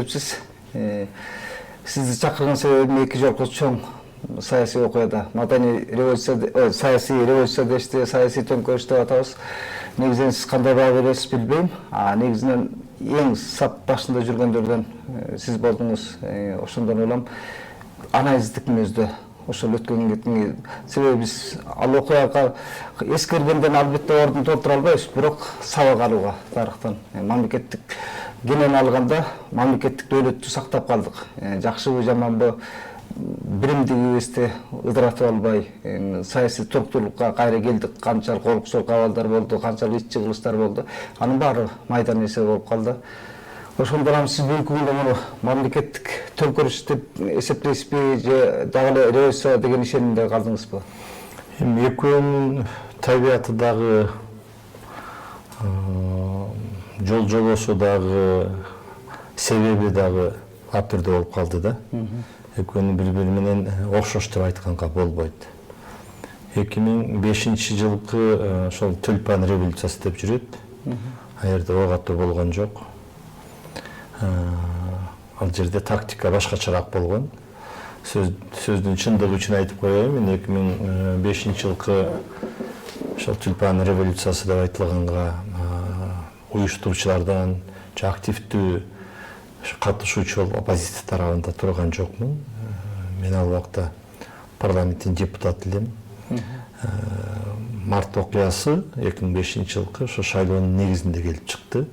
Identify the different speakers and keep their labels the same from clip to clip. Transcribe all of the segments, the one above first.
Speaker 1: эсепсиз. Сизди чакырган себебим эки жолку чоң саясий окуяда, маданий революция, саясий революция дешти, саясий төңкөрүш деп атабыз. Негизинен сиз кандай баа бересиз билбейм. Негизинен эң сап башында жүргөндөрдөн сиз болдуңуз. Ошондон улам анализдик мүздө ошол өткөн кеткен. Себеби биз ал окуяга эскергенден албетте ордун толтура албайбыз, бирок сабак алууга тарыхтан мамлекеттик кенен алганда мамлекеттик дөөлөттү сактап калдык. Жакшыбы жаманбы биримдигибизди ыдыратып албай, саясий туруктуулукка кайра келдик. Канчалык олукчолук абалдар болду, канчалык ич чыгылыштар болду. Анын баары майдан эсе болуп калды. Ошондон сиз бүгүнкү күндө муну мамлекеттик төңкөрүш деп эсептейсизби же дагы эле революция деген ишенимде калдыңызбы?
Speaker 2: Эми экөөнүн табияты дагы жол-жолосу дагы себеби дагы ар түрдүү болуп калды да. Экөөнү бири-бири менен окшош деп айтканга болбойт. 2005 жылкы ошол Тюльпан революциясы деп жүрөт. Ал жерде ок атуу болгон жок. Ал жерде тактика башкачараак болгон. Сөздүн чындыгы үчүн айтып коеюн, мен 2005 жылкы ошол Тюльпан революциясы деп айтылганга уюштуруучулардан активдүү катышуучу оппозиция тарабында турган жокмун. Мен ал убакта парламенттин депутаты элем. Март окуясы 2005 жылкы ошо шайлоонун негизинде келип чыкты.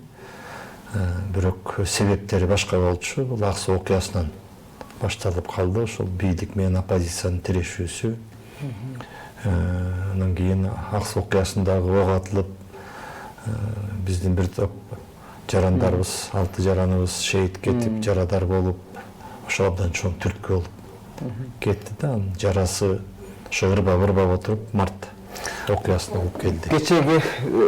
Speaker 2: Бирок себептери башка болчу. Бул Аксы окуясынан башталып калды. Ошол бийлик менен оппозициянын тирешүүсү. Анан кийин Аксы окуясындагы ок атылып, биздин бир топ жарандарыбыз, 6 жараныбыз шейит кетип, жарадар болуп, ошол абдан чоң түрткү болуп кетти да. Жарасы ошо ырбап отуруп март окуясына алып келди.
Speaker 1: Кечеги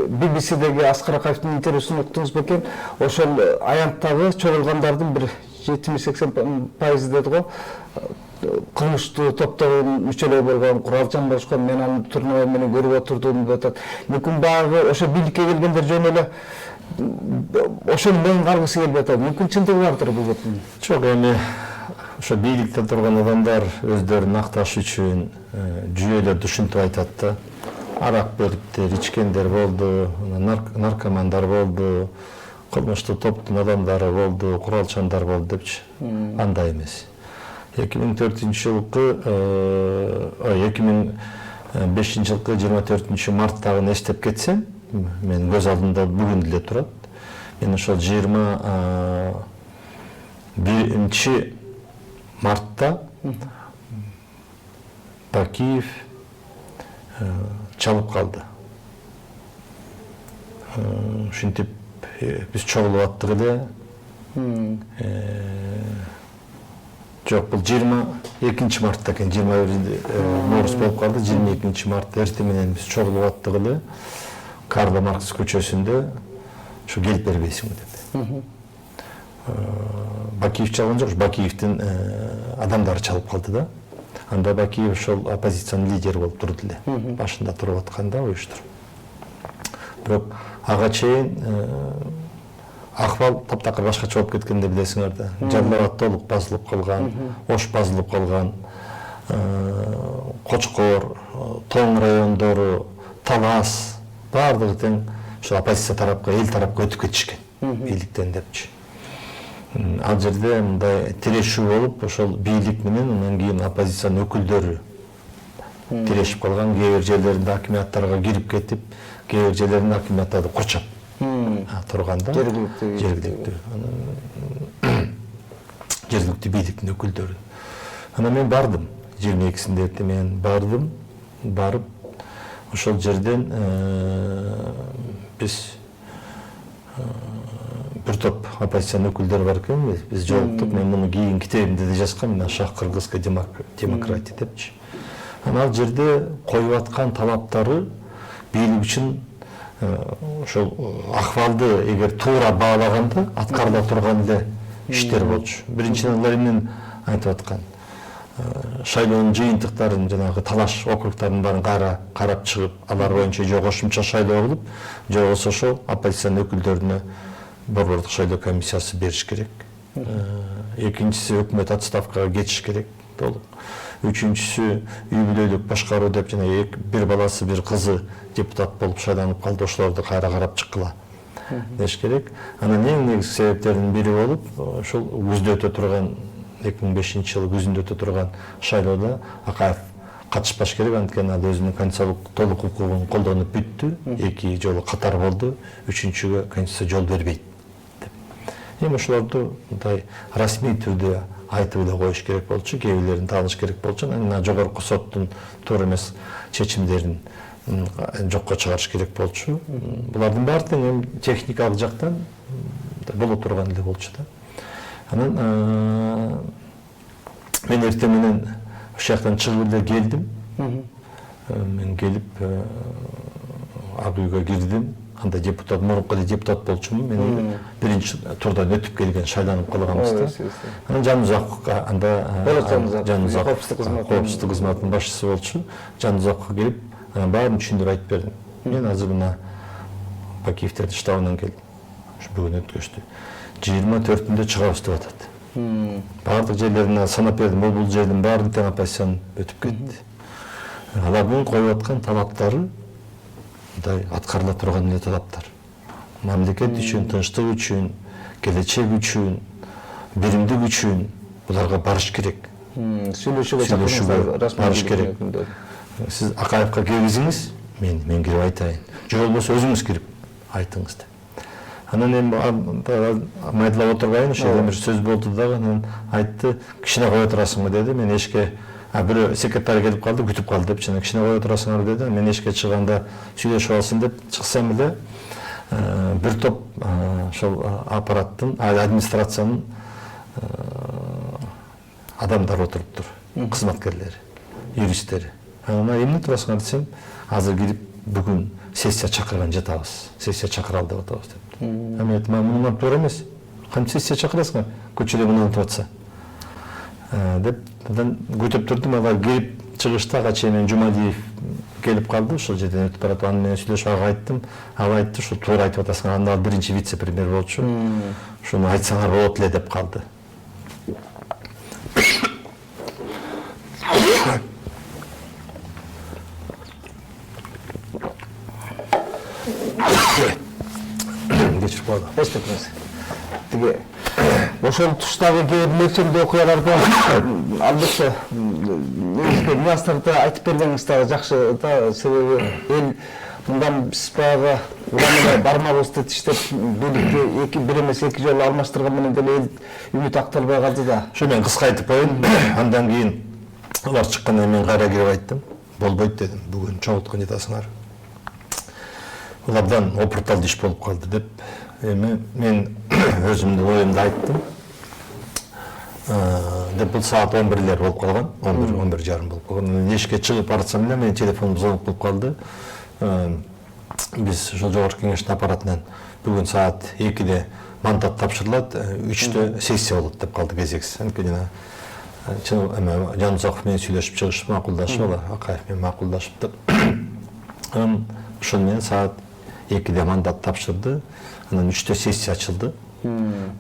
Speaker 1: BBC'деги Аскар Акаевдин интервьюсун уктуңуз бекен? Ошол аянттагы чогулгандардын бир 70-80% деди го кылмыштуу топтогун мүчөлөр болгон, куралчан болушкан, мен аны турнуа менен көрүп отурдум деп атат. Мүмкүн багы ошо бийликке келгендер жөн эле ошол менен каргысы келбей атат. Мүмкүн чындыгы бардыр бул көптүн.
Speaker 2: Жок, эми ошо бийликте турган адамдар өздөрүн акташ үчүн жүйөлөрдү ушинтип айтат да. Арак бериптир, ичкендер болду, наркомандар болду, кылмыштуу топтун адамдары болду, куралчандар болду депчи. Андай эмес. 2004 жылкы 2005 жылкы 24 марттагы эстеп кетсем, мен көз алдымда бүгүн деле турат. Мен ошол 21 мартта Бакиев чалып калды. Ушинтип биз чогулуп аттык эле. Жок, бул 22 мартта экен, 21 Норуз болуп калды. 22 мартта эртең менен биз чогулуп аттык эле. Карла Маркс көчөсүндө ушу келип бербейсиңби деп. Бакиев чалган жок, Бакиевдин адамдары чалып калды да. Анда Бакиев ошол оппозициянын лидери болуп турду эле. Башында туруп атканда уюштуруп. Бирок ага чейин акыбал таптакыр башкача болуп кеткенди билесиңер да. Жарлар толук басылып калган, Ош басылып калган, Кочкор, Тоң райондору, Талас баардыгы тең ошол оппозиция тарапка, эл тарапка өтүп кетишкен. Бийликтен депчи. Ал жерде мындай тирешүү болуп, ошол бийлик менен анан кийин оппозициянын өкүлдөрү тирешип калган, кээ бир жерлеринде акиматтарга кирип кетип, кээ бир жерлеринде акиматтарды курчап турганда жергиликтүү бийликтин өкүлдөрү. Анан мен бардым, 22-синде эртең мен бардым, барып ошол жерден биз бир топ оппозициянын өкүлдөрү бар экен, биз жолуктук. Мен муну кийин китебимде да жазгам, мен Шах кыргызская демократия депчи. Анан ал жерде коюп аткан талаптары бийлик үчүн ошол акыбалды эгер туура баалаганда аткарыла турган эле иштер болчу. Биринчиден алар эмнени айтып аткан? Шайлоонун жыйынтыктарын, жанагы талаш округтардын баарын карап чыгып, алар боюнча же кошумча шайлоо кылып, же болбосо ошол оппозициянын өкүлдөрүнө борбордук шайлоо комиссиясы бериш керек. Экинчиси өкмөт отставкага кетиш керек толук. Үчүнчүсү үй бүлөлүк башкаруу деп жана бир баласы бир кызы депутат болуп шайланып калды, ошолорду кайра карап чыккыла деш керек. Анан эң негизги себептердин бири болуп, ошол күздө өтө турган 2005-жылы күзүндө өтө турган шайлоодо Акаев катышпаш керек, анткени ал өзүнүн конституциялык толук укугун колдонуп бүттү, 2 жолу катар болду, үчүнчүгө конституция жол бербейт деп. Эми ошолорду мындай расмий түрдө айтып эле коюш керек болчу, кээ бирлерин таалыш керек болчу, анан жогорку соттун туура эмес чечимдерин жокко чыгарыш керек болчу. Булардын баары эми техникалык жактан боло турган эле болчу да. Анан мен эртең менен ошол жактан чыгып эле келдим. Мен келип ак үйгө кирдим. Анда депутат, мурунку депутат болчумун. Мен биринчи турдан өтүп келген, шайланып калганбыз да. Анан Жанузаковго анда коопсуздук кызматынын башчысы болчу. Жанузаковго келип, анан баарын түшүндүрүп айтып бердим. Мен азыр мына Бакиевтердин штабынан келдим. Ушу бүгүн өткөчтү. 24-түндө чыгабыз деп атат. Баардык жерлерине санап бердим. Бул жердин баарын тең оппозициянын өтүп кетти. Алардын коюп аткан талаптары мындай аткарыла турган эле талаптар. Мамлекет үчүн, тынчтык үчүн, келечек үчүн, биримдик үчүн буларга барыш керек. Сүйлөшүүгө барыш керек. Сиз Акаевка келгизиңиз, мен кирип айтайын. Же болбосо өзүңүз кирип айтыңыз деп. Анан эми майдалап отурбайын, ошол бир сөз болду дагы, анан айтты, кичине кое турасыңбы деди. Мен эшикке бирөө секретарь келип калды, күтүп калды деп, жана кичине кое турасыңар деди. Мен эшикке чыгганда сүйлөшүп алсын деп чыксам эле бир топ ошол аппараттын, администрациянын адамдары отуруптур, кызматкерлери, юристтери. Анан эмне турасыңар десем, азыр кирип бүгүн сессия чакырган жатабыз, сессия чакыралы деп атабыз деп. Мен айттым, мундан туура эмес. Кантип сессия чакырасыңар? Көчөдө мындан атса. Деп күтүп турдум, алар келип чыгышта кача мен Жумалиев келип калды, ошол жерден өтүп баратып, аны менен сүйлөшүп ага айттым. Ал айтты, ушу туура айтып атасыңар, анда биринчи вице-премьер болчу. Ушуну айтсаңар болот эле деп калды. Geçip kaldı.
Speaker 1: Эстетмес. Тиги ошол туштагы кээ бир өлчөмдүү окуяларды албетте министрде айтып бергениңиз дагы жакшы да, себеби эл мындан биз баягы урамына бармабыз деп иштеп бийликти бир эмес 2 жолу алмаштырган менен деле эл үмүт акталбай калды да.
Speaker 2: Ошо мен кыска айтып коеюн. Андан кийин алар чыккандан мен кайра кирип айттым. Болбойт дедим. Бүгүн чоңолткон жатасыңар. Булардан опуртал иш болуп калды деп. Эми мен өзүмдүн оюмду айттым. Деп бул саат 11-лер болуп калган, 11:30 болуп калган. Эшикке чыгып барсам эле менин телефонум зоңуп болуп калды. Биз ошол жогорку кеңештин аппаратынан бүгүн саат 2-де мандат тапшырылат, 3-тө сессия болот деп калды кезексиз. Анткени Жанузаков менен сүйлөшүп чыгышып макулдашып, алар Акаев менен макулдашыптыр. Ошол менен саат 2-де мандат тапшырды. Анан 3-тө сессия ачылды.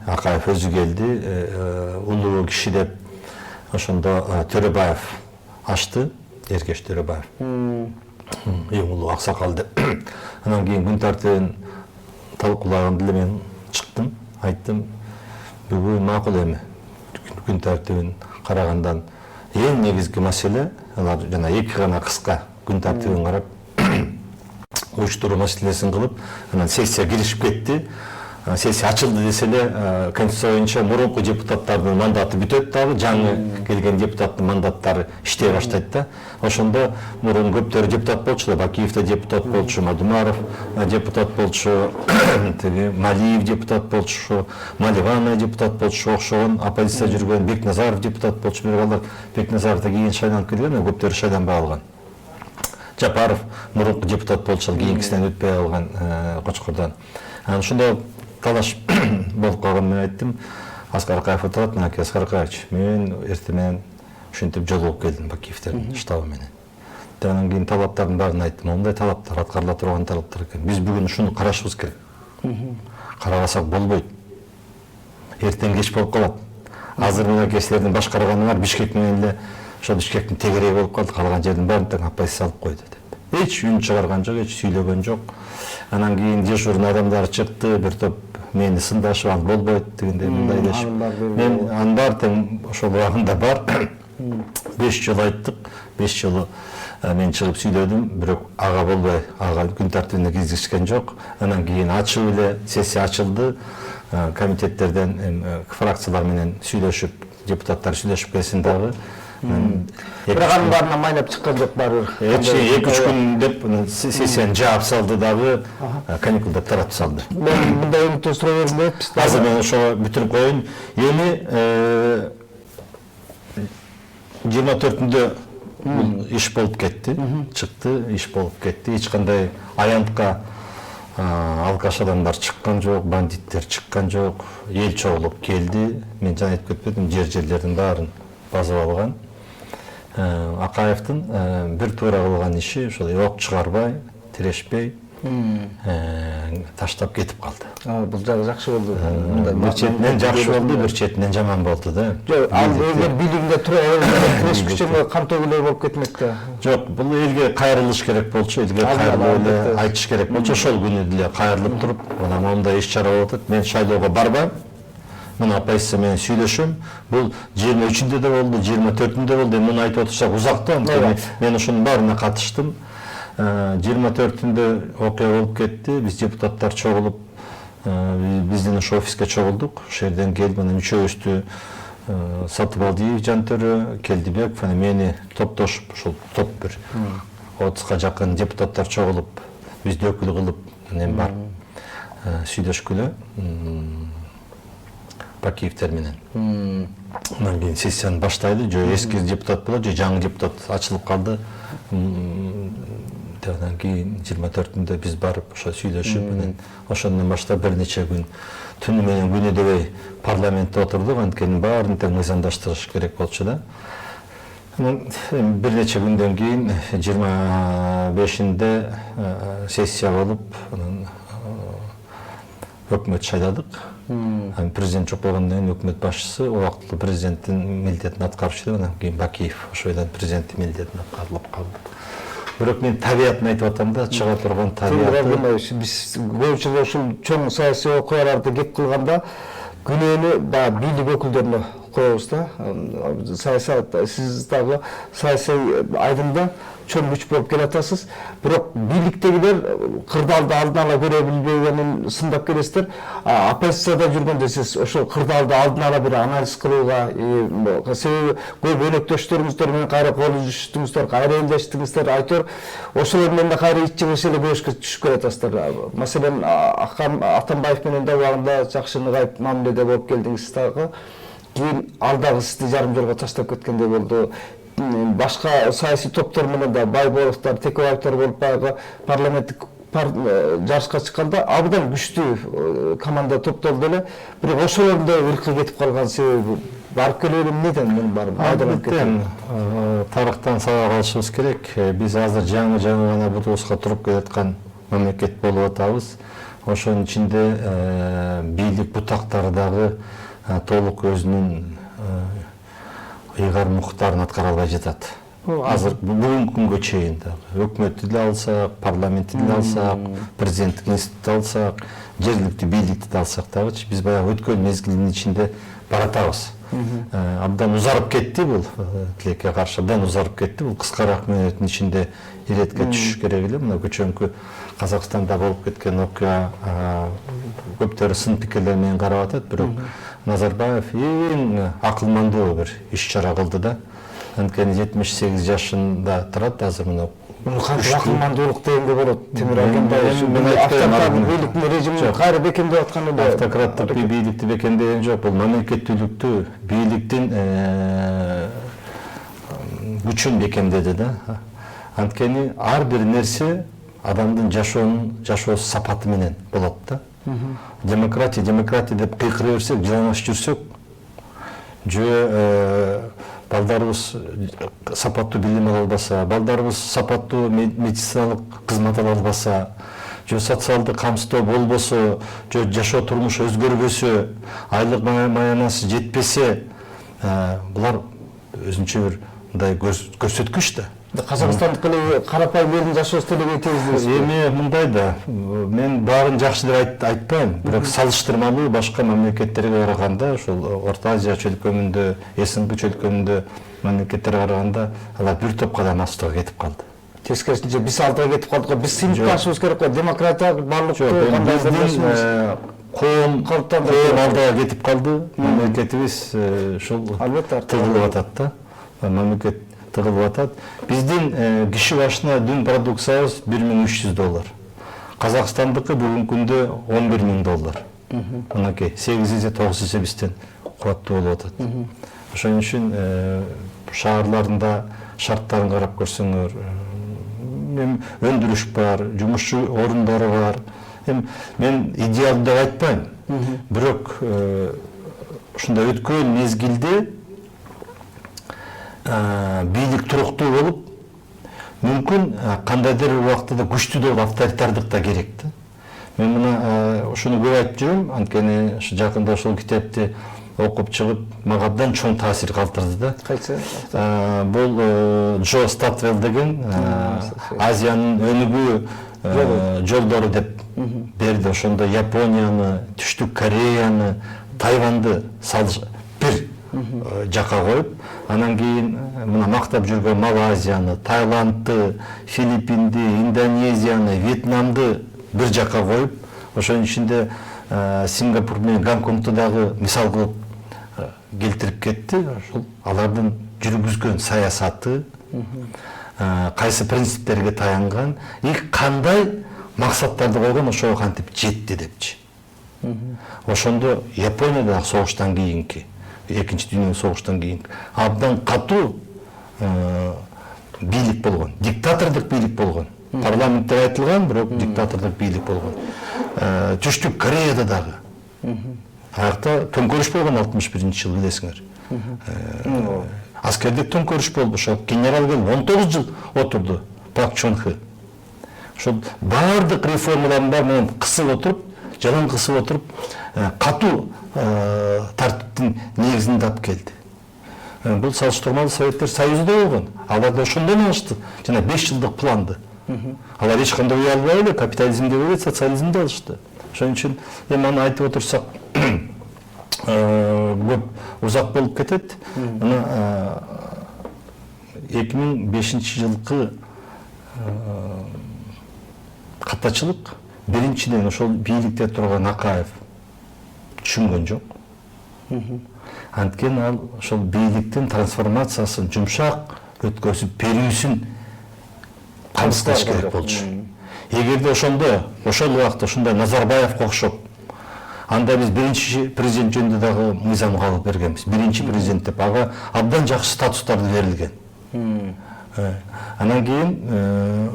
Speaker 2: Акаев өзү келди, улуу киши деп ошондо Төрөбаев ачты, Эркеш Төрөбаев. Эң улуу аксакал деп. Анан кийин күн тартибин талкуулаганда эле мен чыктым, айттым, бүгүн макул эми. Күн тартибин карагандан эң негизги маселе, алар жана 2 гана кыска күн тартибин карап, уюштуруу маселесин кылып, анан сессия киришип кетти. Сессия ачылды десе эле, конституция боюнча мурунку депутаттардын мандаты бүтөт дагы, жаңы келген депутаттын мандаттары иштей баштайт да. Ошондо мурун көптөрү депутат болчу, Бакиев да депутат болчу, Мадумаров депутат болчу, Малиев депутат болчу, Маливанова депутат болчу, окшогон оппозиция жүргөн Бекназаров депутат болчу. Бирок алар Бекназаров да кийин шайланып келген, көптөрү шайланбай калган. Жапаров мурунку депутат болчу, кийинкисинен өтпөй калган Кочкордон. Анан ошондо талаш болуп калган. Мен айттым, Аскар Акаев отурат, мынакей Аскар Акаевич, мен эртең менен ушинтип жолугуп келдим Бакиевтердин штабы менен. Анан кийин талаптардын баарын айттым. Мондай талаптар аткарыла турган талаптар экен. Биз бүгүн ушуну карашыбыз керек. Карабасак болбойт. эртең кеч болуп калат. Азыр мына кесилердин башкарганы бар, Бишкек менен эле ошол Бишкектин тегереги болуп калды, калган жердин баарын тең апай салып койду деп. Эч үн чыгарган жок, эч сүйлөгөн жок. Анан кийин дежурный адамдар чыкты, бир топ мени сындашып, ал болбойт дегендей мындай дешип. Мен анын баары тең ошол убагында бар. 5 жолу айттык, 5 жолу мен чыгып сүйлөдүм, бирок ага болбой, ага күн тартибине киргизишкен жок. Анан кийин ачып эле сессия ачылды. Комитеттерден фракциялар менен сүйлөшүп, депутаттар сүйлөшүп келсин дагы.
Speaker 1: Бирок анын баарына майнап чыккан жок баары.
Speaker 2: 2-3 күн деп сессияны жаап салды дагы, каникулда таратып салды.
Speaker 1: Мен мындай үмүттөн суроо бергим келет.
Speaker 2: Азыр мен ошого бүтүрүп коеюн. Эми 24-үндө бул иш болуп кетти, чыкты, иш болуп кетти. Эч кандай аянтка алкаш адамдар чыккан жок, бандиттер чыккан жок, эл чогулуп келди. Мен жана айтып кетпедим, жерлердин баарын басып алган. Акаевдин бир туура кылган иши ошол ок чыгарбай, тирешпей таштап кетип калды.
Speaker 1: Бул жагы жакшы болду.
Speaker 2: Бир четинен жакшы болду, бир четинен жаман болду да.
Speaker 1: Жок, ал эгер бийлигинде тура тирешпиче камтоолой болуп кетмек да.
Speaker 2: Жок, бул элге кайрылыш керек болчу, элге кайрылып эле айтыш керек болчу. Ошол күнү деле кайрылып туруп, мына моундай иш чара болуп атат. Мен шайлоого барбайм. Мына оппозиция менен сүйлөшөм. Бул 23-үндө да болду, 24-үндө болду. Муну айтып отурсак узактуу. Мен ошонун баарына катыштым. 24-үндө окуя болуп кетти. Биз депутаттар чогулуп, биздин ошо офиске чогулдук. Ошол жерден келип, анан үчөөбүздү Сатыбалдиев Жантөрө, Келдибеков, анан мени топтошуп, ошол топ бир 30га жакын депутаттар чогулуп, бизди өкүл кылып, мен барып сүйлөшкүлө. Бакиевтер менен. Анан кийин сессияны баштайды. Жо эски депутат болот, жо жаңы депутат ачылып калды. Анан кийин 24-үндө биз барып ошо сүйлөшүп, анан ошондон баштап бир нече күн түнү менен күнү дебей парламентте отурдук. Анткени баарын тең мыйзамдаштырыш керек болчу да. Анан бир нече күндөн кийин 25-инде сессия болуп, анан өкмөт шайладык. Президент жок болгондон кийин өкмөт башчысы убактылуу президенттин милдетин аткаруучу, анан кийин Бакиев ошойдон президенттин милдетин аткарылып калды. Бирок мен табиятын айтып атам да, чыга турган табияты.
Speaker 1: Биз көбүнчө ушул чоң саясий окуяларды кеп кылганда күнөөнү баягы бийлик өкүлдөрүнө коебуз да. Саясат, сиз дагы саясий айдында чоң күч болуп келатасыз. Бирок бийликтегилер кырдаалды алдын ала көрө билбегенин сындап келесиздер. Оппозицияда жүргөндө сиз ошол кырдаалды алдын ала бир анализ кылууга, себеби көп өнөктөштөрүңүздөр менен кайра кол үзүштүңүздөр, кайра элдештиңиздер, айтор ошолор менен да кайра ич жыбыш эле көрүшкө түшүп келатасыздар. Маселен, Атамбаев менен да убагында жакшы ыңгайып мамиледе болуп келдиңиз дагы. Кийин ал дагы сизди жарым жолго таштап кеткендей болду. Башка саясий топтор менен да Байболовдор, Текебаевдор болуп баягы парламенттик жарышка чыкканда абдан күчтүү команда топтолду эле. Бирок ошолордун да ыркы кетип калган себеби барып келеби эмнеден мунун баарын айдалып кеткен?
Speaker 2: Тарыхтан сабак алышыбыз керек. Биз азыр жаңы гана бутубузга туруп келаткан мамлекет болуп атабыз. Ошонун ичинде бийлик бутактары дагы толук өзүнүн ыйгар мукуктарын аткара албай жатат. Азыр бүгүнкү күнгө чейин дагы өкмөттү деле алсак, парламентти деле алсак, президенттик институтты алсак, жергиликтүү бийликти да алсак дагычы биз баягы өткөн мезгилдин ичинде баратабыз. Абдан узарып кетти бул, тилекке каршы абдан узарып кетти. Бул кыскараак мөөнөттүн ичинде иретке түшүш керек эле. Мына көчөңкү Казакстанда болуп кеткен окуя көптөрү сын пикирлер менен карап атат, бирок Назарбаев эң акылмандуу бир иш-чара кылды да. Анткени 78 жашында турат азыр мына.
Speaker 1: Муну кантип акылмандуулук дегенге болот? Темир Агенбаев автократтык бийликтин режимин кайра бекемдеп аткан эле.
Speaker 2: Автократтык бийликти бекемдеген жок. Бул мамлекеттүүлүктү, бийликтин күчүн бекемдеди да. Анткени ар бир нерсе адамдын жашоо сапаты менен болот да. Демократия деп кыйкыра берсек, жыламаш жүрсөк, балдарыбыз сапаттуу билим ала албаса, балдарыбыз сапаттуу медициналык кызмат ала албаса, же социалдык камсыздоо болбосо, же жашоо турмушу өзгөрбөсө, айлык маянасы жетпесе, булар өзүнчө бир мындай көрсөткүч да.
Speaker 1: Казакстандык эле карапайым элдин жашоо стилине тийгизди.
Speaker 2: Эми мындай да, мен баарын жакшы деп айтпайм, бирок салыштырмалуу башка мамлекеттерге караганда, ошол Орто Азия чөлкөмүндө, СНГ чөлкөмүндө мамлекеттерге караганда алар бир топ кадам астыга кетип калды.
Speaker 1: Тескерисинче биз алдыга кетип калдык. Биз сыйынташыбыз керек го, демократия барлыктуу кандай
Speaker 2: коом алдыга кетип калды, мамлекетибиз ушул
Speaker 1: албетте
Speaker 2: тыгылып атат да. Мамлекет тыгылып атат. Биздин киши башына дүн продукциябыз $1300. Казакстандыкы бүгүнкү күндө $11,000. Мынакей 8 эсе 9 эсе бизден кубаттуу болуп атат. Ошон үчүн шаарларында шарттарын карап көрсөңөр, өндүрүш бар, жумушчу орундары бар. Мен идеал деп айтпайм. Бирок ушундай өткөн мезгилде бийлик туруктуу болуп, мүмкүн кандайдыр убактыда күчтүү болуп авторитардык да керек да. Мен мына ушуну көп айтып жүрөм, анткени жакында ошол китепти окуп чыгып, мага абдан чоң таасир калтырды да.
Speaker 1: Кайсы?
Speaker 2: Бул Джо Статвелл деген Азиянын өнүгүү жолдору деп берди. Ошондо Японияны, Түштүк Кореяны, Тайванды бир жака коюп, анан кийин мына мактап жүргөн Малайзияны, Таиландты, Филиппинди, Индонезияны, Вьетнамды бир жака коюп, ошонун ичинде Сингапур менен Гонконгду дагы мисал кылып келтирип кетти. Ошол алардын жүргүзгөн саясаты, кайсы принциптерге таянган, кандай максаттарды койгон, ошого кантип жетти депчи. Ошондо Японияда согуштан кийинки, экинчи дүйнөлүк согуштан кийинки абдан катуу бийлик болгон, диктатордук бийлик болгон. Парламентте айтылган, бирок диктатордук бийлик болгон. Түштүк Кореяда дагы. Аякта төңкөрүш болгон 61-жылы билесиңер. Аскердик төңкөрүш болду, ошол генерал келип 19 жыл отурду, Пак Чон Хэ. Ошол бардык реформалардын баарын кысып отуруп, жалаң кысып отуруп, катуу тартиптин негизин тап келди. Бул салыштырмалуу Советтер Союзу да болгон. Алар да ошондон алышты, жана 5 жылдык планды. Алар эч кандай уй албай эле капитализмди эле социализмди алышты. Ошон үчүн эми аны айтып отурсак көп узак болуп кетет. Мына 2005-жылкы каттачылык биринчиден ошол бийликте турган Акаев түшүнгөн жок. Анткени ал ошол бийликтин трансформациясын жумшак өткөзүп берүүсүн камсыздаш керек болчу. Эгерде ошол убакта ошондой Назарбаевге окшоп, анда биз биринчи президент жөнүндө дагы мыйзам кабыл бергенбиз. Биринчи президент деп, ага абдан жакшы статустар берилген. Анан кийин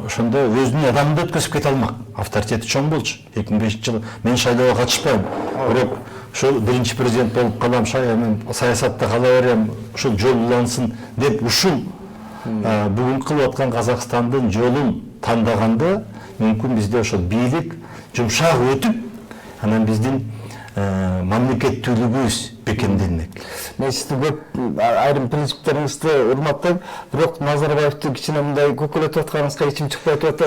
Speaker 2: ошондо өзүнүн адамды өткөзүп кете алмак. Авторитети чоң болчу. 2005-жылы мен шайлоого катышпайм. Бирок ошол биринчи президент болуп калам, саясатта кала берем, ушул жол улансын деп ушул бүгүнкү кылып аткан Казакстандын жолун тандаганда, мүмкүн бизде ошол бийлик жумшак өтүп, анан биздин мамлекеттүүлүгүбүз бекемделмек.
Speaker 1: Мен сиздин көп айрым принциптериңизди урматтайм, бирок Назарбаевди кичине мындай көкөлөтүп атканыңызга ичим чыкпай атат.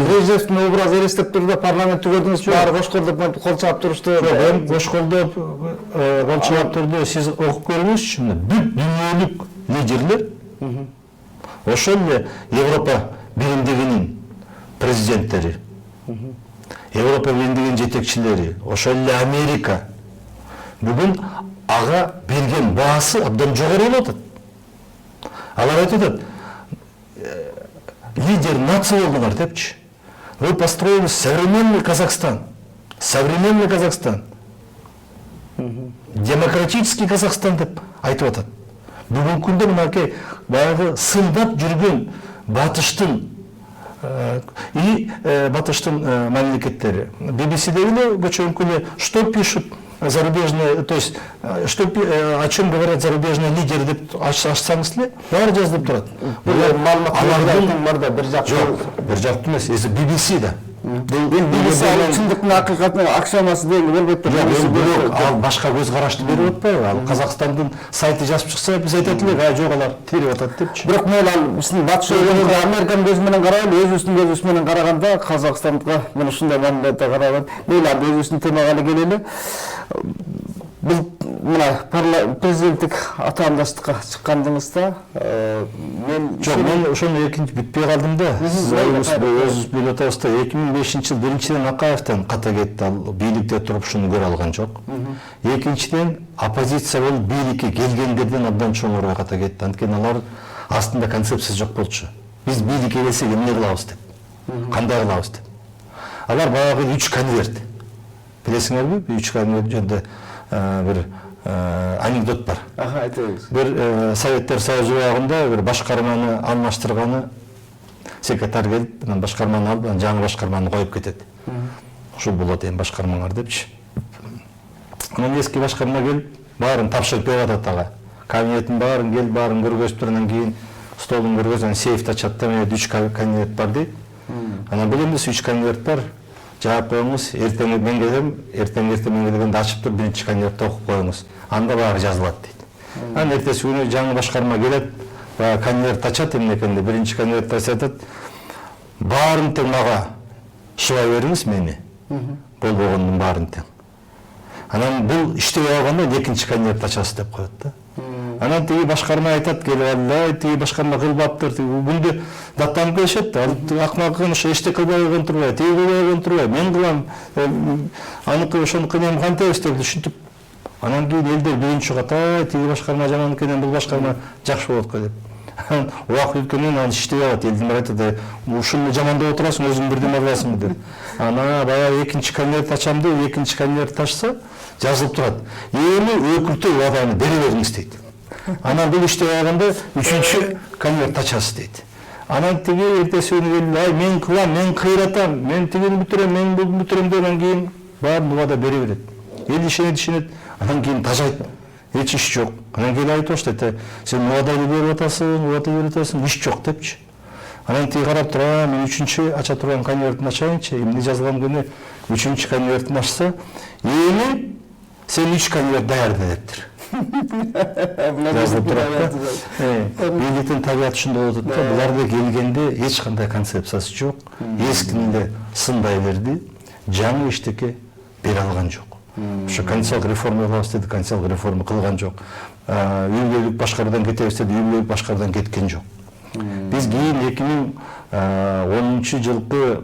Speaker 1: Брежневдин образы элестеп турду, парламентти көрдүңүз, баары кош колдоп кол чаап турушту.
Speaker 2: Эми кош колдоп кол чаап турду, сиз окуп көрүңүзчү, бүт дүйнөлүк лидерлер ошол эле Европа биримдигинин президенттери, Европа биримдигинин жетекчилери, ошол эле Америка бүгүн ага берген баасы абдан жогору болуп атат. Алар айтып атат, лидер нация болдуңар депчи. Вы построили современный Казахстан. Современный Казахстан. Демократический Казахстан деп айтып атат. Бүгүнкү күндө мынакей баягы сындап жүргөн батыштын батыштын мамлекеттери. BBC-де эле көчөңкү эле что пишут зарубежные, то есть, о чем говорят зарубежные лидеры деп ашсаңыз эле, баары жазылып турат.
Speaker 1: Алардын
Speaker 2: Бир жактуу эмес, BBC да.
Speaker 1: BBC чындыктын акыйкатын аксамасы деген албетте
Speaker 2: ал башка көз карашты берип атпайбы? Ал Казакстандын сайты жазып чыкса, биз айтат элек, жок алар терип атат депчи.
Speaker 1: Бирок мына ал биздин батыш өлкөлөрдө Американын көзү менен карабайбы, өзүбүздүн көзүбүз менен караганда Казакстанга мына ушундай мамиледе карабайбы. Мейли өзүбүздүн темага эле келели. Биз мына президенттик атаандыштыкка чыккандыгыбызда мен
Speaker 2: ошону экинчи бүтпөй калдым да. Сиз өзүңүз билип атасыз да, 2005-жылы биринчиден Акаевден ката кетти, ал бийликте туруп ушуну көрө алган жок. Экинчиден оппозиция болуп бийликке келгендерден абдан чоңураак ката кетти. Анткени алар астында концепция жок болчу. Биз бийликке келсек эмне кылабыз деп, кандай кылабыз деп. Алар баягы 3 конверт. Билесиңерби? 3 конверт жөнүндө bir anekdot бар. Bir Советтер Союзу убагында bir башкарманы алмаштырганы секретарь келип, башкарманы алып, жаңы башкарманы коюп кетет. Ушул болот эми башкармаңар депчи. Анан эски башкарма келип, баарын тапшырып берип атат ага. Кабинеттин баарын келип, баарын көргөзүп тургандан кийин столун көргөзүп, сейфти ачат да, менде 3 конверт бар дейт. Анан билемиз 3 конверт бар. Жаап коюңуз, эртең мен келем, эртең мен келгенде ачып туруп биринчи конвертти окуп коюңуз. Анда баары жазылат дейт. Анан эртеси күнү жаңы башкарма келет, баягы конверт ачат эмне экенде, биринчи конвертти айтат. Баарын тең мага шыбай бериңиз мени. Болбогондун баарын тең. Анан бул иштебей калганда экинчи конверт ачасыз деп коет да. Анан тиги башкарма айтат, келип, тиги башкарма кылбаптыр, бүгүндө даттанып келишет да, акмакын ошо эчтеке кылбай койгон турбайбы, тиги кылбай койгон турбайбы, мен кылам, аныкы ошонуку эми кантебиз деп ушинтип. Анан кийин элдер биринчи ката, тиги башкарма жаман экенин, бул башкарма жакшы болот го деп. Убакыт өткөндөн анан иштебей калат, элдин айтат, ушуну жамандап отурасың, өзүң бирдеме кыласың деп. Анан баягы экинчи конверт ачам деп, экинчи конверт ачса, жазылып турат. Эми өкүлтүү убаданы бере бериңиз дейт. Анан бул иштебей калганда үчүнчү конверт ачасыз дейт. Анан тиги эртеси күнү келип, ай мен кылам, мен кыйратам, мен тигини бүтүрөм, мен бул бүтүрөм деп анан кийин баарын убада бере берет. Эл ишенет, анан кийин тажайт. Эч иш жок. Анан келип айтып баштайт, сен убада берип атасың, иш жок депчи. Анан тиги карап тура, мен үчүнчү ача турган конвертин ачайынчы, эмне жазылган күнү үчүнчү конвертин ачса, эми сен 3 конверт даярда дептир. Жазылып турат да. Бийликтин табияты ушундай болот да, буларга келгенде эч кандай концепциясы жок. Эскини эле сындай берди, жаңы эчтеке бере алган жок. Ошо конституциялык реформа кылабыз деди, конституциялык реформа кылган жок. Үй бүлөлүк башкаруудан кетебиз деди, үй бүлөлүк башкаруудан кеткен жок. Биз кийин 2010-жылкы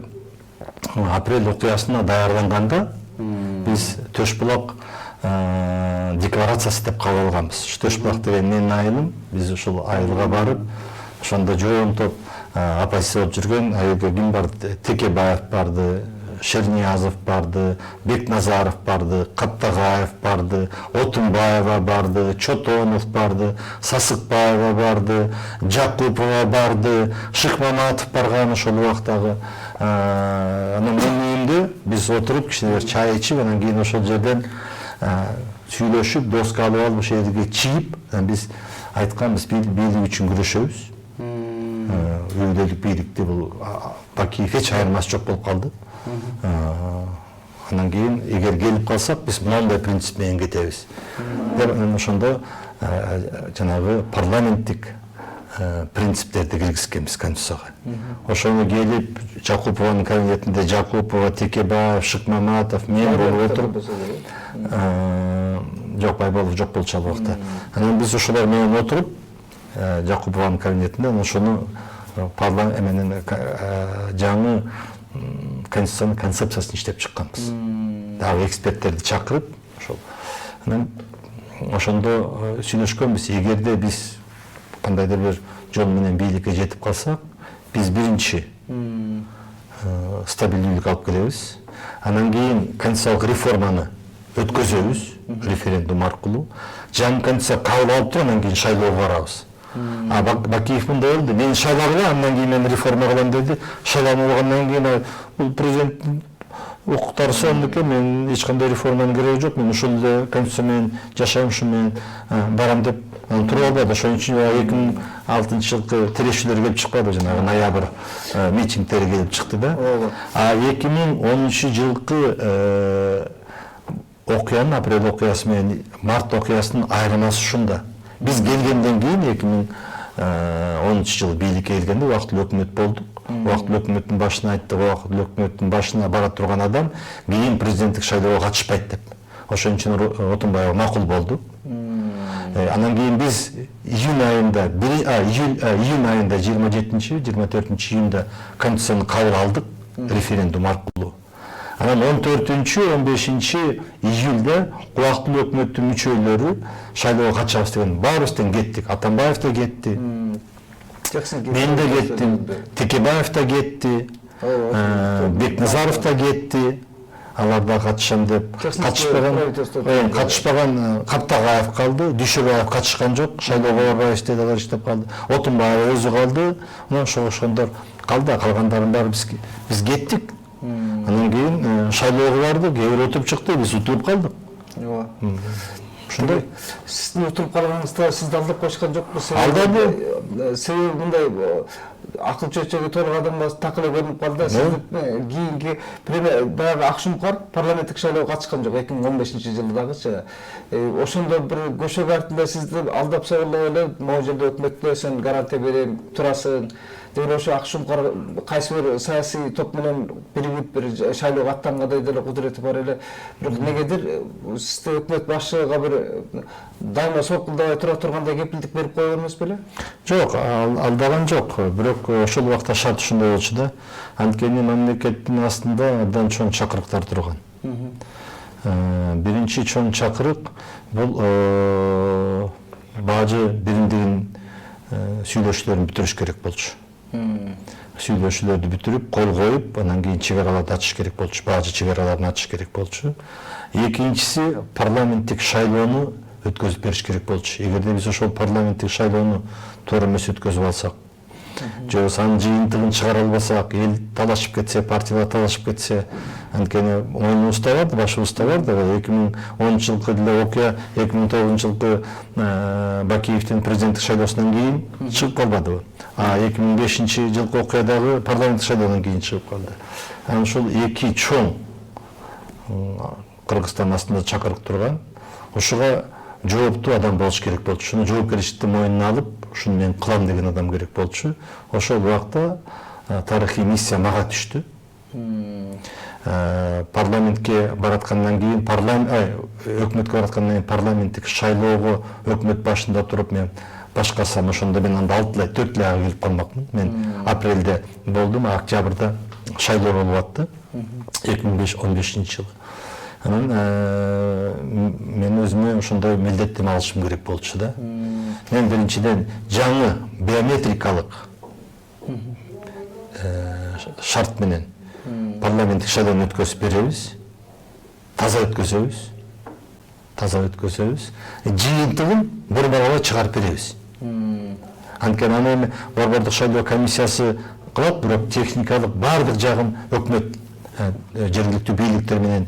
Speaker 2: апрель окуясына даярданганда биз Төшбулак декларациясы деп кабыл алганбыз. Төшбулак деген менин айылым, биз ушул айылга барып, ошондо жоон топ оппозиция болуп жүргөн, айылга ким барды? Текебаев барды, Шерниязов барды, Бекназаров барды, Каттагаев барды, Отунбаева барды, Чотонов барды, Сасыкбаева барды, Жакупова барды, Шыкмаматов барган ошол убактагы. Анан менин үйүмдө биз отуруп кичине чай ичип, анан кийин ошол жерден сүйлөшүп, доска алып алып ошол жерге чийип, биз айтканбыз, бийлик үчүн күрөшөбүз. Үй бүлөлүк бийликти бул Бакиев эч айырмасы жок болуп калды. Анан кийин эгер келип калсак, биз мындай принцип менен кетебиз. Деп ошондо жанагы парламенттик принциптерди киргизгенбиз конституцияга. Ошону келип Жакупованын кабинетинде Жакупова, Текебаев, Шыкмаматов, мен болуп отуруп, жок Байболов жок болчу ал убакта. Анан биз ошолор менен отуруп Жакупованын кабинетинде ошону парламенттин жаңы конституциянын концепциясын иштеп чыкканбыз. Дагы эксперттерди чакырып, ошол. Анан ошондо сүйлөшкөнбүз, эгерде биз кандайдыр бир жол менен бийликке жетип калсак, биз биринчи стабилдүүлүк алып келебиз. Анан кийин конституциялык реформаны өткөзөбүз референдум аркылуу. Жаңы конституция кабыл алып туруп, анан кийин шайлоого барабыз. Бакиев мындай болду, мени шайлагыла, андан кийин мен реформа кылам деди. Шайланып алгандан кийин бул президенттин укуктары сонунуки, мен эч кандай реформанын кереги жок, мен ушул эле конституция менен жашайм, ушу менен барам деп туруп албады. Ошон үчүн 2006 жылкы тирешүүлөр келип чыкпады, жанагы ноябрь митингдери келип чыкты да. А 2010 жылкы окуянын, апрель окуясы менен март окуясынын айырмасы ушунда. Биз келгенден кийин 2010 жылы бийликке келгенде убактылуу өкмөт болдук. Убактылуу өкмөттүн башына айттык, убактылуу өкмөттүн башына бара турган адам кийин президенттик шайлоого катышпайт деп. Ошон үчүн Отунбаева макул болду. Анан кийин биз июнь айында 27-24 июнда конституцияны кабыл алдык, референдум аркылуу. Анан 14-15 июлда убактылуу өкмөттүн мүчөлөрү шайлоого катышабыз деген баарыбыздан кеттик. Атамбаев да кетти. Мен да кеттим, Текебаев да кетти, Бекназаров да кетти. Алар да катышам деп катышпаган Каптагаев калды, Дүйшөбаев катышкан жок, шайлоого барбайбыз деди, алар иштеп калды. Отунбаев өзү калды, анан ошондор калды, калгандардын баары биз кеттик. Анан кийин шайлоого барды, кээ бир утуп чыкты, биз утуп калдык.
Speaker 1: Ооба.
Speaker 2: Ушундай.
Speaker 1: Сиздин утуп калганыңызда сизди алдап койышкан жокпу?
Speaker 2: Алдады.
Speaker 1: Себеби мындай акыл чөйчөгү толук адамга так эле көрүнүп калды. Сиздин кийинки баягы Акшумкар парламенттик шайлоого катышкан жок 2015 жылы дагычы. Ошондо бир көшө картында сизди алдап соголоп эле могу жерде өкмөткө сен гарантия берем, турасың. Деген ошо Акшумкар кайсы бир саясий топ менен биригип бир шайлоого аттангандай деле кудурети бар эле. Бирок негедир сизде өкмөт башчыга бир дайыма солкулдабай тура тургандай кепилдик берип койгон эмес беле?
Speaker 2: Жок, алдаган жок. Бирок ошол убакта шарт ушундай болчу да. Анткени мамлекеттин астында абдан чоң чакырыктар турган. Биринчи чоң чакырык бул бажы биримдигин сүйлөшүүлөрүн бүтүрүш керек болчу. Сүйлөшүүлөрдү бүтүрүп, кол коюп, анан кийин чек араларды ачыш керек болчу, бажы чек араларын ачыш керек болчу. Экинчиси парламенттик шайлоону өткөзүп бериш керек болчу. Эгерде биз ошол парламенттик шайлоону туура эмес өткөзүп алсак, же анын жыйынтыгын чыгара албасак, эл талашып кетсе, партиялар талашып кетсе, анткени мойнубузда бар да, башыбызда бар да, 2010 жылкы деле окуя 2009 жылкы Бакиевдин президенттик шайлоосунан кийин чыгып калбадыбы. А 2005 жылкы окуя дагы парламенттик шайлоодон кийин чыгып калды. Анан ушул эки чоң Кыргызстан астында чакырык турган, ошого жооптуу адам болуш керек болчу. Шуну жоопкерчиликти мойнуна алып, ушуну мен кылам деген адам керек болчу. Ошол убакта тарыхый миссия мага түштү. Парламентке бараткандан кийин, өкмөткө бараткандан кийин парламенттик шайлоого өкмөт башында туруп мен башкарсам, ошондо мен анда 4 айга келип калмакмын. Мен апрелде болдум, октябрда шайлоо болуп атты. 2015 жылы. Анан мен өзүмө ошондой милдеттеме алышым керек болчу да. Мен биринчиден жаңы биометрикалык шарт менен парламенттик шайлоону өткөзүп беребиз. Таза өткөзөбүз. Жыйынтыгын борборго чыгарып беребиз. Анткени аны борбордук шайлоо комиссиясы кылат, бирок техникалык баардык жагын өкмөт жергиликтүү бийликтер менен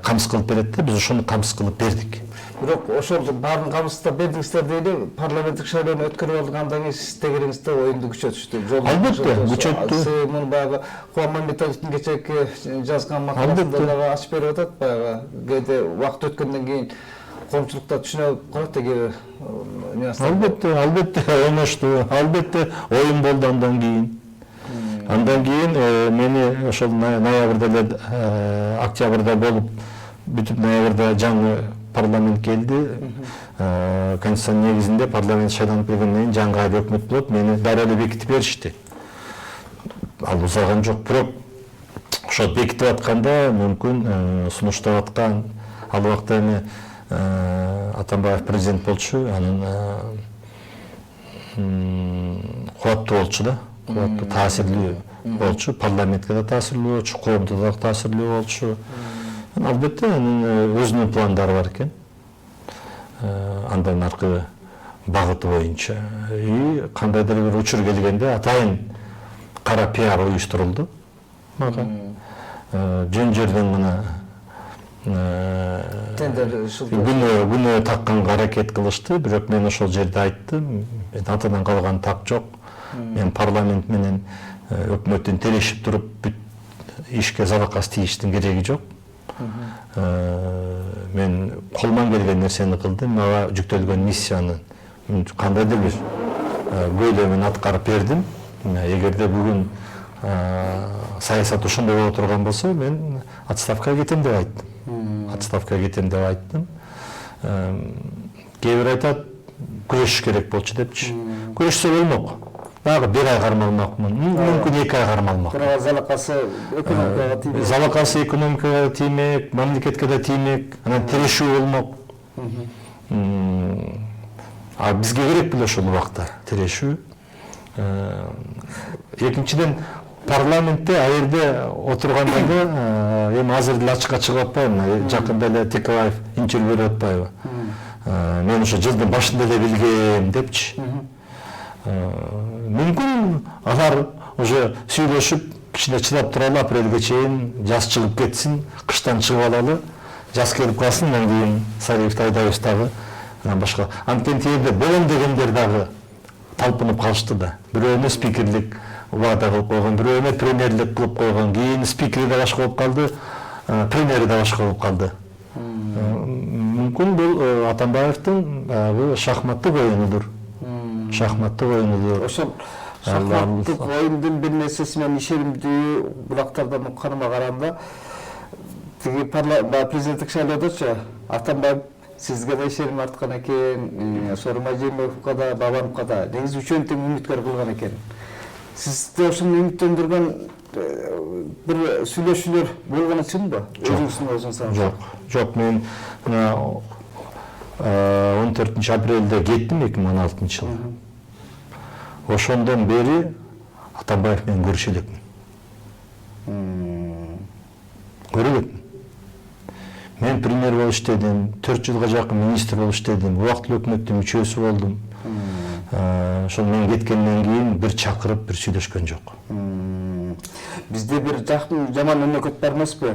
Speaker 2: камсыз кылып берет да, биз ошону камсыз кылып бердик.
Speaker 1: Бирок ошол баарын камсыздап бердиңиздер дейли, парламенттик шайлоону өткөрүп алгандан кийин сиз тегериңизде оюнду күчөтүштү.
Speaker 2: Албетте, күчөттү.
Speaker 1: Муну баягы Кубан Мамбетовдун кечээки жазган макаласында дагы ачып берип атат, баягы кээде убакыт өткөндөн кийин коомчулукта түшүнө калат деги.
Speaker 2: Албетте ойношту, албетте оюн болду андан кийин. Андан кийин мени ошол ноябрда эле октябрда болуп, бүтүп ноябрда жаңы парламент келди. Конституциянын негизинде парламент шайланып келгенден кийин жаңы өкмөт болот. Мени дароо эле бекитип беришти. Ал узаган жок, бирок ошол бекитип атканда мүмкүн сунуштап аткан, ал убакта эми Атамбаев президент болчу, анын кубаттуу болчу да. Кубаттуу, таасирлүү болчу, парламентке да таасирлүү болчу, коомдо да таасирлүү болчу. Албетте анын өзүнүн пландары бар экен. Андан аркы багыты боюнча. Кандайдыр бир учур келгенде атайын кара пиар уюштурулду мага. жөн жерден гана
Speaker 1: тендер
Speaker 2: күнөө такканга аракет кылышты, бирок мен ошол жерде айттым, мен атадан калган так жок. Мен парламент менен өкмөттүн телешип туруп бүт ишке залакасы тийиштин кереги жок. Мен колуман келген нерсени кылдым, мага жүктөлгөн миссияны кандайдыр бир бөлүмүн аткарып бердим. Эгерде бүгүн саясат ушундай боло турган болсо, мен отставкага кетем деп айттым. Отставкага кетем деп айттым. Кээ бир айтат, күрөшүш керек болчу депчи. Күрөшсө болмок. Дагы 1 ай кармалмакмын, мүмкүн 2 ай кармалмак.
Speaker 1: бирок залакасы экономикага тийбейт.
Speaker 2: Залакасы экономикага тиймек, мамлекетке да тиймек, анан тирешүү болмок. А бизге керек беле ошол убакта тирешүү. Экинчиден парламентте аерде отурганда да эми азыр деле ачыкка чыгып атпайбы, жакында эле Тикаев интервью берип атпайбы. Мен ошо жылдын башында эле билгем депчи. Мүмкүн алар уже сүйлөшүп, кичине чыдап туралы, апрелге чейин жаз чыгып кетсин, кыштан чыгып алалы, жаз келип калсын, анан кийин Сариев Тайдаев дагы анан башка. Анткени тиерде болом дегендер дагы талпынып калышты да. Бирөөнө спикерлик убада кылып койгон, бирөөнө премьерлик кылып койгон, кийин спикери да башка болуп калды, премьери да башка болуп калды. Мүмкүн бул Атамбаевдин шахматтык оюнудур. Шахматтык оюнудур.
Speaker 1: Ошол шахматтык оюндун бир нерсеси менен ишенимдүү булактардан укканыма караганда, тиги президенттик шайлоодочу Атамбаев сизге да ишеним арткан экен, Сооронбай Жээнбековго да, Бабановго да негизи үчөөнү тең үмүткөр кылган экен. Сизди ошону үмүттөндүргөн бир сүйлөшүүлөр болгону чынбы? Өзүңүздүн
Speaker 2: Жок, мен 14 апрелде кеттим 2016 жылы. Ошондон бери Атамбаев менен көрүшө элекмин. Көрүлөтмүн. Мен премьер болуп иштедим, 4 жылга жакын министр болуп иштедим, убактылуу өкмөттүн мүчөсү болдум. Ошол мен кеткенден кийин бир чакырып, бир сүйлөшкөн жок.
Speaker 1: Бизде бир жаман мамлекет бар эмеспи?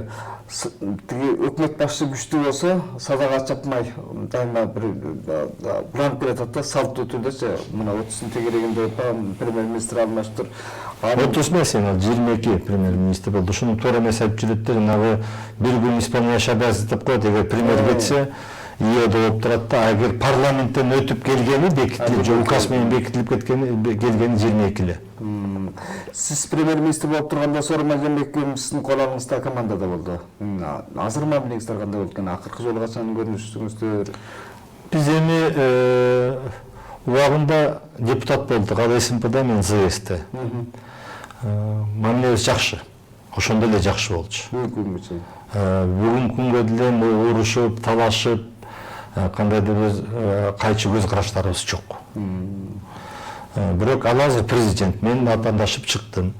Speaker 1: Тиги өкмөт башчысы күчтүү болсо, садага чапмай, дайыма бир бланк берип атат да, салттуу түрдөчү. Мына 30 тегерегинде премьер-министр алмаштыр.
Speaker 2: 30 эмес, 22 премьер-министр болду. Ушуну туура эмес айтып жүрөттөр. Жанагы бир күн исполняющий обязанности деп коет, эгер премьер кетсе, ИОД болуп турат да, эгер парламенттен өтүп келгени, бекитилип же указ менен бекитилип келгени 22 эле.
Speaker 1: Сиз премьер-министр болуп турганда Сооронбай Жээнбеков сиздин колоңузда командада болду. Азыр мамилеңиздер кандай болду экен? Акыркы жолу качан көрүнүшүңүздөр?
Speaker 2: Биз эми убагында депутат болдук, ал СМПда, мен ЗСТ. Мамилебиз жакшы. Ошондо эле жакшы болчу. Бүгүнкү күнгө деле урушуп, талашып, кандайдыр бир кайчы көз караштарыбыз жок. Бирок ал азыр президент, мен атандашып чыктым.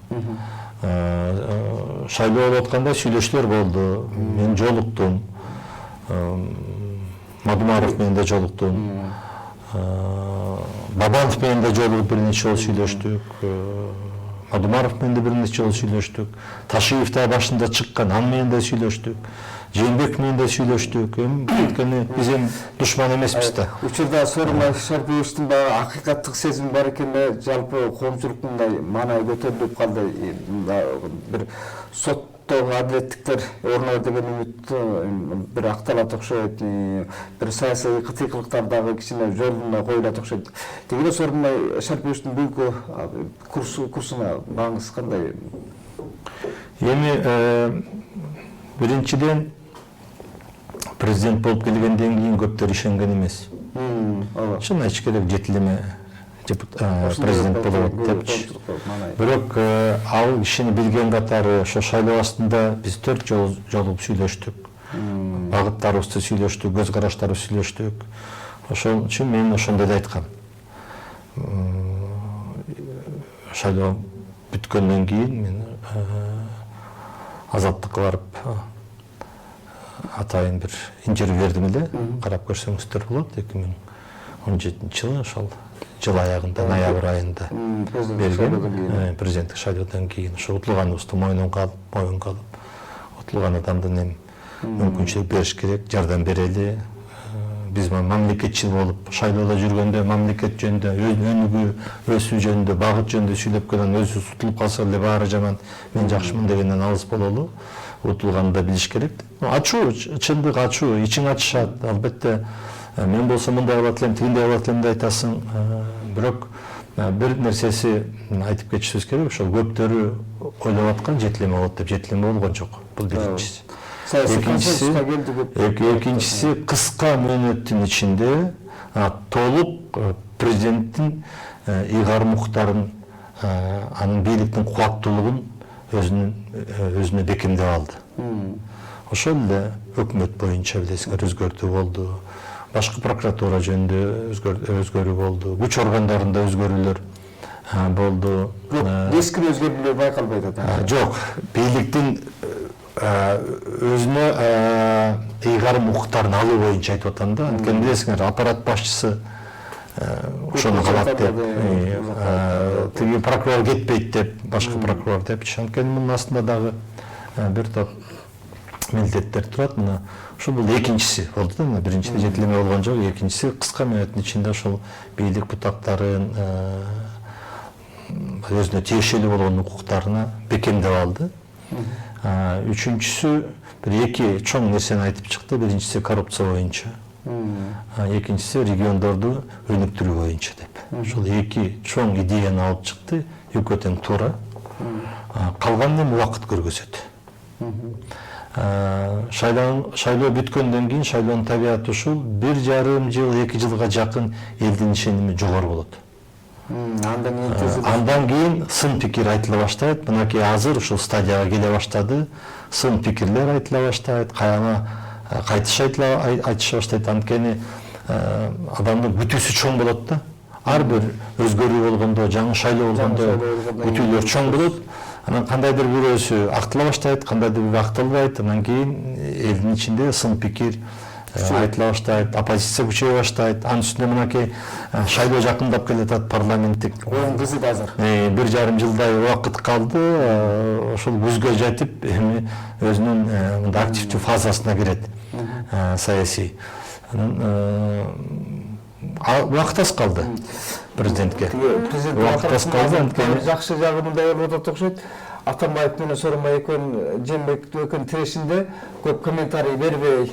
Speaker 2: Шайлоо болуп атканда сүйлөшүүлөр болду. Мен жолуктум. Мадумаров менен да жолуктум. Бабанов менен да жолугуп бир нече жолу сүйлөштүк. Мадумаров менен да бир нече жолу сүйлөштүк. Ташиев да башында чыккан, ал менен да сүйлөштүк. Жээнбеков менен да сүйлөштүк. Өйткөнү биз эми душман эмеспиз да.
Speaker 1: Учурда Сооронбай Шарпиевичтин баягы акыйкаттык сезим бар экен да, жалпы коомчулуктун маанайы көтөрүлүп калды. Бир соттогу адилеттиктер орнойт деген үмүт бир акталат окшойт. Бир саясий кытыйкылыктар дагы кичине жолуна коюлат окшойт. Тегине Сооронбай Шарпиевичтин бүгүнкү курсуна бааңыз кандай?
Speaker 2: Эми биринчиден президент болуп келгенден кийин көптөр ишенген эмес. Чын айтыш керек, жетилеме президент болот депчи. Бирок ал кишини билген катары ошо шайлоо астында биз 4 жолу жолугуп сүйлөштүк. Багыттарыбызды сүйлөштүк, көз караштарыбызды сүйлөштүк. Ошол үчүн мен ошондой да айткам. Шайлоо бүткөндөн кийин мен Азаттыкка барып атайын бир интервью бердим эле. Карап көрсөңүздөр болот. 2017 жылы ошол жыл аягында, ноябрь айында берген. Президенттик шайлоодон кийин ошо утулганыбызды моюнга алып, утулган адамдын эми мүмкүнчүлүк бериш керек, жардам берели. Биз мамлекетчил болуп шайлоодо жүргөндө мамлекет жөнүндө, өнүгүү, өсүү жөнүндө, багыт жөнүндө сүйлөп келген, өзү утулуп калса эле баары жаман, мен жакшымын дегенден алыс бололу. Утулганды да билиш керек. Ачуу, чындык ачуу, ичиң ачышат. Албетте мен болсо мындай кылат элем, тигиндей кылат элем деп айтасың. Бирок бир нерсеси айтып кетишибиз керек, ошол көптөрү ойлоп аткан жетилеме болот деп, жетилеме болгон жок. Бул биринчиси. Экинчиси кыска мөөнөттүн ичинде толук президенттин ыйгарым укуктарын, анын бийликтин кубаттуулугун өзүнө бекемдеп алды. Ошол эле өкмөт боюнча билесиңер өзгөртүү болду. Башкы прокуратура жөнүндө өзгөрүү болду. Күч органдарында өзгөрүүлөр болду.
Speaker 1: Кескин өзгөрүүлөр байкалбайт атат.
Speaker 2: Жок, бийликтин өзүнө ыйгарым укуктарын алуу боюнча айтып атам да. Анткени билесиңер, аппарат башчысы ошону калат деп, тиги прокурор кетпейт деп, башкы прокурор депчи. Анткени мунун астында дагы бир топ милдеттер турат. Мына ошол бул экинчиси болду да. Мына биринчиде жетилеме болгон жок, экинчиси кыска мөөнөттүн ичинде ошол бийлик бутактарын өзүнө тиешелүү болгон укуктарына бекемдеп алды. Үчүнчүсү бир эки чоң нерсени айтып чыкты. Биринчиси коррупция боюнча, экинчиси региондорду өнүктүрүү боюнча деп. Ошол эки чоң идеяны алып чыкты, экөө тең туура. Калганын эми убакыт көргөзөт. Шайлоо бүткөндөн кийин шайлоонун табияты ушул 1,5 жыл, 2 жылга жакын элдин ишеними жогору болот. Андан кийин сын пикир айтыла баштайт. Мынакей азыр ушул стадияга келе баштады. Сын пикирлер айтыла баштайт, каяна кайтыш айтыша баштайт. Анткени адамдын бүтүүсү чоң болот да. Ар бир өзгөрүү болгондо, жаңы шайлоо болгондо бүтүүлөр чоң болот. Анан кандайдыр бирөөсү актыла баштайт, кандайдыр бири актылбайт. Анан кийин элдин ичинде сын пикир айтыла баштайт, оппозиция күчөйө баштайт. Анын үстүнө мынакей шайлоо жакындап келатат, парламенттик.
Speaker 1: Оюн кызыт азыр.
Speaker 2: 1,5 жылдай убакыт калды. Ошол күзгө жетип, эми өзүнүн мындай активдүү фазасына кирет саясий. Убакыт аз калды президентке. Убакыт аз калды, анткени
Speaker 1: жакшы жагы мындай болуп атат окшойт. Атамбаев менен Сооронбай экөөнүн Жээнбеков экөөнүн тирешинде көп комментарий бербей,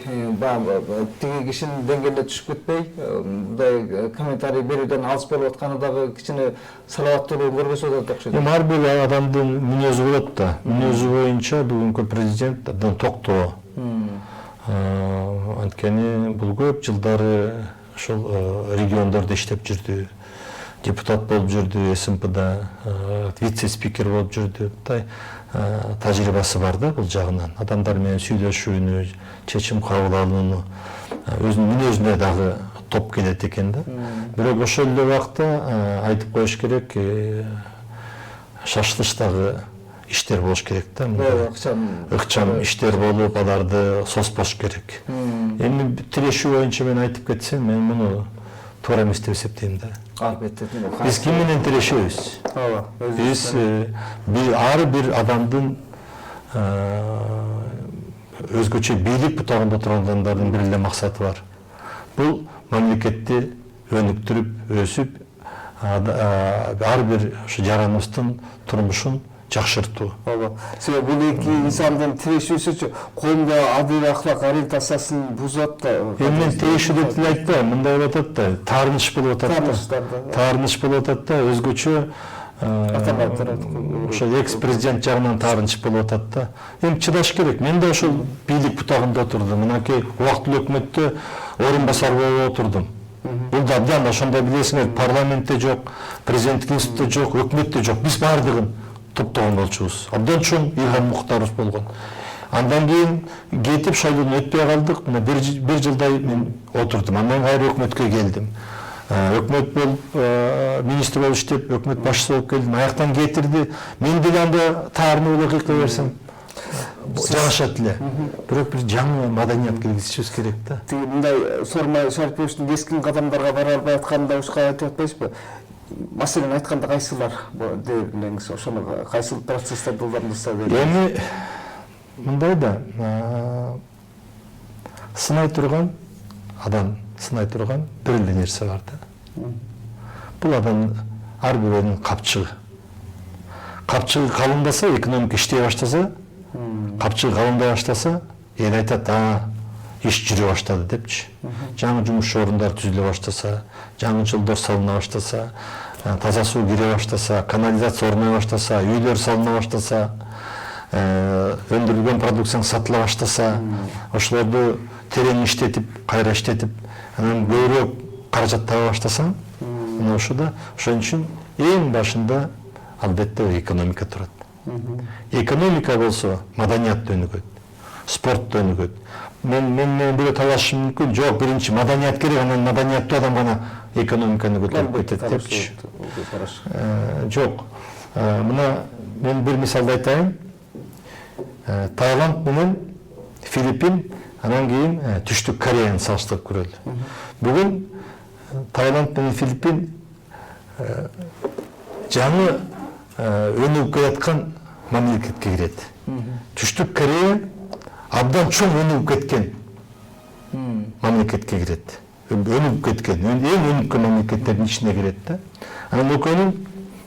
Speaker 1: тиги кишинин деңгээлине түшүп кетпей, мындай комментарий берүүдөн алыс болуп атканы дагы кичине салаваттуулугун көргөзүп атат окшойт.
Speaker 2: Эми ар бир адамдын мүнөзү болот да. Мүнөзү боюнча бүгүнкү президент абдан токтоо. Анткени бул көп жылдары ошол региондордо иштеп жүрдү. Депутат болуп жүрдү, СМПда вице-спикер болуп жүрдү. Тажрыйбасы бар да бул жагынан. Адамдар менен сүйлөшүүнү, чечим кабыл алууну, өзүнүн мүнөзүнө дагы топ келет экен да. Бирок ошол эле убакта айтып коюш керек, шашылыштагы иштер болуш керек да. Ыкчам иштер болуп, аларды соспош керек. Эми тирешүү боюнча мен айтып кетсем, мен муну туура эмес деп эсептейм да. Биз ким менен тирешебиз? Биз ар бир адамдын өзгөчө бийлик бутагында турган адамдардын бир эле максаты бар. Бул мамлекетти өнүктүрүп, өсүп, ар бир жараныбыздын турмушун жакшыртуу.
Speaker 1: Себеби бул эки инсандын тирешүүсү коомдо адил аклак ориентациясын бузат да.
Speaker 2: Эми тирешүү деп деле айтпайм, мындай болуп атат да, таарыныш болуп атат да. Таарыныш болуп атат да, өзгөчө ошол экс-президент жагынан таарыныч болуп атат да. Эми чыдаш керек. Мен да ошол бийлик бутагында отурдум. Мынакей убактылуу өкмөттө орун басар болуп отурдум. Бул да абдан ошондой билесиңер, парламентте жок, президенттик институтта жок, өкмөттө жок. Биз баардыгын топтогон болчубуз. Абдан чоң ыйгарым укуктарыбыз болгон. Андан кийин кетип шайлоодон өтпөй калдык. Мына бир жылдай мен отурдум. Андан кайра өкмөткө келдим. Өкмөт болуп, министр болуп иштеп, өкмөт башчысы болуп келдим. Аяктан кетирди. Мен деле анда таарыны болуп кыйкай берсем жагышат эле. Бирок бир жаңы маданият киргизишибиз керек да.
Speaker 1: Мындай Сооронбай Шариповичтин кескин кадамдарга бара албай атканын ушка айтып атпайсызбы? Маселен айтканда кайсылар деп элеңиз, ошону кайсыл процесстерди улантса деп.
Speaker 2: Эми мындай да сынай турган адам, сынай турган бир эле нерсе бар да. Бул адам ар бирөөнүн капчыгы. Капчыгы калыңдаса, экономика иштей баштаса, капчыгы калыңдай баштаса, эл айтат, иш жүрө баштады депчи. Жаңы жумуш орундары түзүлө баштаса, жаңы жолдор салына баштаса, таза суу кире баштаса, канализация орнай баштаса, үйлөр салына баштаса, өндүрүлгөн продукцияң сатыла баштаса, ошолорду терең иштетип, кайра иштетип, анан көбүрөөк каражат таба баштасаң, мына ошода ошон үчүн эң башында албетте экономика турат. Экономика болсо маданият өнүгөт, спорт өнүгөт. Мен бирөө талашышым мүмкүн, жок, биринчи маданият керек, анан маданияттуу адам гана экономиканы көтөрүп кетет депчи. Жок. Мына мен бир мисалды айтайын. Таиланд менен Филиппин, анан кийин Түштүк Кореяны салыштырып көрөлү. Бүгүн Таиланд менен Филиппин жаңы өнүгүп келаткан мамлекетке кирет. Түштүк Корея абдан чоң өнүгүп кеткен мамлекетке кирет. Өнүгүп кеткен, эң өнүккөн мамлекеттердин ичине кирет да. Анан экөөнүн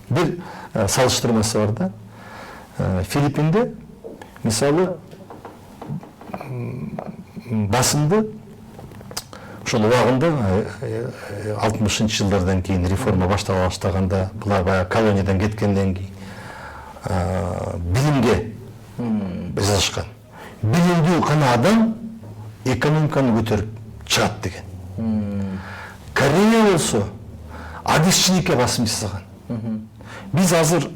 Speaker 2: бир салыштырмасы бар да. Филиппинде мисалы басымды ошол убагында 60-жылдардан кийин реформа баштала баштаганда, булар баягы колониядан кеткенден кийин билимге жасашкан. Билимдүү гана адам экономиканы көтөрүп чыгат деген. Корея болсо адисчиликке басым жасаган. Биз азыр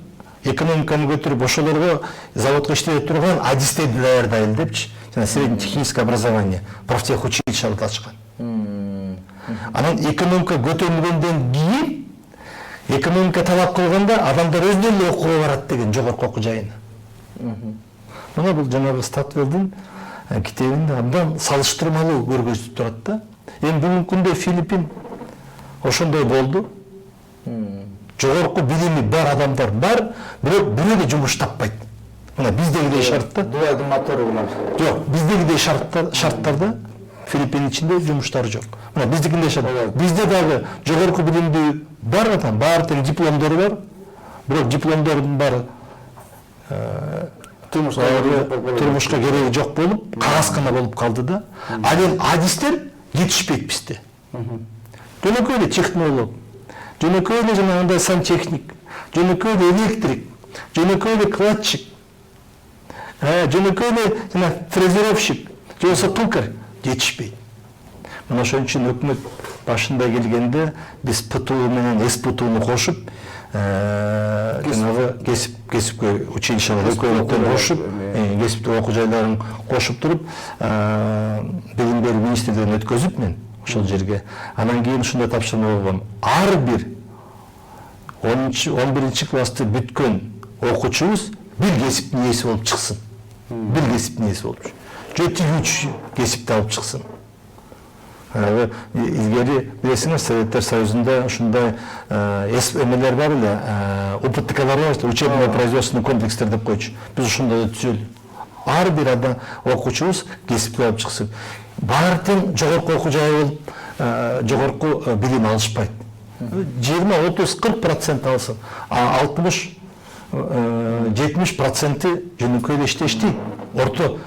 Speaker 2: экономиканы көтөрүп ошолорго заводко иштете турган адистерди даярдайлы депчи. Жана средне техническое образование, профтехучилищелерди ачкан. Анан экономика көтөрүлгөндөн кийин экономика талап кылганда адамдар өздөрү эле окууга барат деген, жогорку окуу жайына. Мына бул жанагы Статвелдин китебинде абдан салыштырмалуу көргөзүп турат да. Эми бүгүнкү күндө Филиппин ошондой болду. Жогорку билими бар адамдар бар, бирок бирөө да жумуш таппайт. Мына биздегидей шартта.
Speaker 1: Дубайдын мотору булар.
Speaker 2: Жок, биздегидей шарттарда Филиппин ичинде жумуштар жок. Мына биздикиндей шарт. Бизде дагы жогорку билимдүү бар адам, баары тең дипломдору бар. Бирок дипломдордун баары турмушка кереги жок болуп, кагаз гана болуп калды да. Ал эми адистер жетишпейт бизде. Жөнөкөй эле технолог, жөнөкөй эле жанагындай сантехник, жөнөкөй эле электрик, жөнөкөй эле кладчик, жөнөкөй эле жана фрезеровщик, же болбосо токарь жетишпейт. Мына ошон үчүн өкмөт башында келгенде биз ПТУ менен СПТУну кошуп, жанагы кесипкөй училищелер экөөнүктөн кошуп, кесиптик окуу жайларын кошуп туруп, билим берүү министрлигинен өткөзүп мен ошол жерге. Анан кийин ушундай тапшырма болгон. Ар бир 11-чи классты бүткөн окуучубуз бир кесиптин ээси болуп чыксын. Бир кесиптин ээси болуп. Же 2-3 кесипти алып чыксын. Илгери билесиңер, Советтер Союзунда ушундай эмелер бар эле, УПТКлар бар, учебно-производственный комплекстер деп койчу. Биз ушундай түзөлү. Ар бир адам окуучубуз кесипти алып чыксын. Баары тең жогорку окуу жайы болуп, жогорку билим алышпайт. 20-30-40% алсын, 60-70% жөнөкөй эле иштешти орто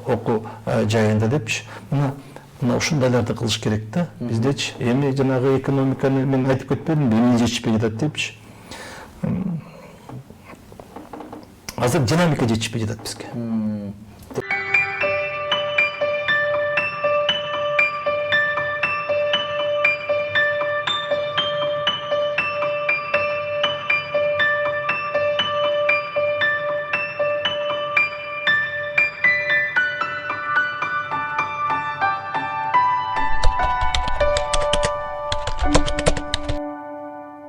Speaker 2: окуу жайында депчи. Мына ушундайларды кылыш керек да. Биздечи эми жанагы экономиканы мен айтып кетпедимби, билим жетишпей жатат депчи. Азыр динамика жетишпей жатат бизге.